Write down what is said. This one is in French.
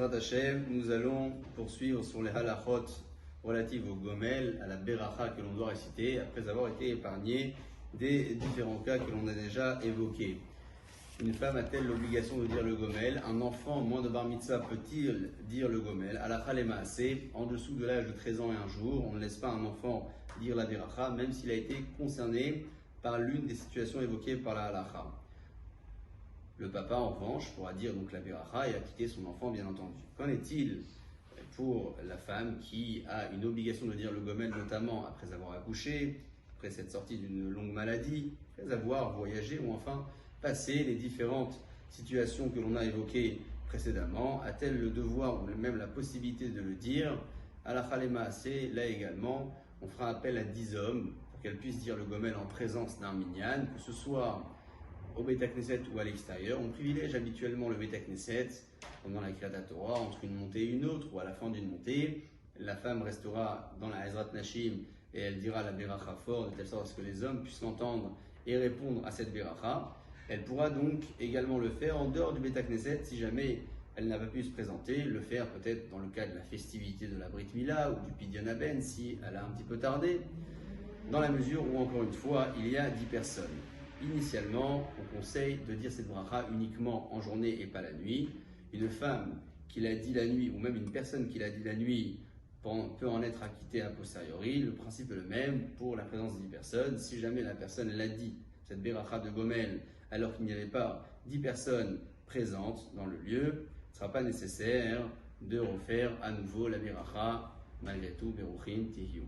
Bezrat Hashem, nous allons poursuivre sur les halachot relatives au gomel, à la beracha que l'on doit réciter, après avoir été épargné des différents cas que l'on a déjà évoqués. Une femme a-t-elle l'obligation de dire le gomel? Un enfant moins de bar mitzvah peut-il dire le gomel? Halakha le maaseh, en dessous de l'âge de 13 ans et un jour, on ne laisse pas un enfant dire la beracha, même s'il a été concerné par l'une des situations évoquées par la halakha. Le papa, en revanche, pourra dire donc la beracha et acquitter son enfant, bien entendu. Qu'en est-il pour la femme qui a une obligation de dire le gomel, notamment après avoir accouché, après s'être sortie d'une longue maladie, après avoir voyagé ou enfin passé les différentes situations que l'on a évoquées précédemment? A-t-elle le devoir ou même la possibilité de le dire? Halakha le maaseh, là également, on fera appel à 10 hommes pour qu'elles puissent dire le gomel en présence d'un minyan, que ce soit au Beit HaKnesset ou à l'extérieur. On privilège habituellement le Beit HaKnesset pendant la Kriyat Torah, entre une montée et une autre, ou à la fin d'une montée. La femme restera dans la Ezrat Nashim et elle dira la beracha fort, de telle sorte à ce que les hommes puissent l'entendre et répondre à cette beracha. Elle pourra donc également le faire en dehors du Beit HaKnesset si jamais elle n'a pas pu se présenter, le faire peut-être dans le cas de la festivité de la Brit Mila ou du Pidyon Haben si elle a un petit peu tardé, dans la mesure où, encore une fois, il y a 10 personnes. Initialement, on conseille de dire cette bracha uniquement en journée et pas la nuit. Une femme qui l'a dit la nuit, ou même une personne qui l'a dit la nuit, peut en être acquittée a posteriori. Le principe est le même pour la présence de 10 personnes. Si jamais la personne l'a dit, cette bracha de Gomel, alors qu'il n'y avait pas 10 personnes présentes dans le lieu, il ne sera pas nécessaire de refaire à nouveau la bracha, malgré tout, Beruchim Tihiu.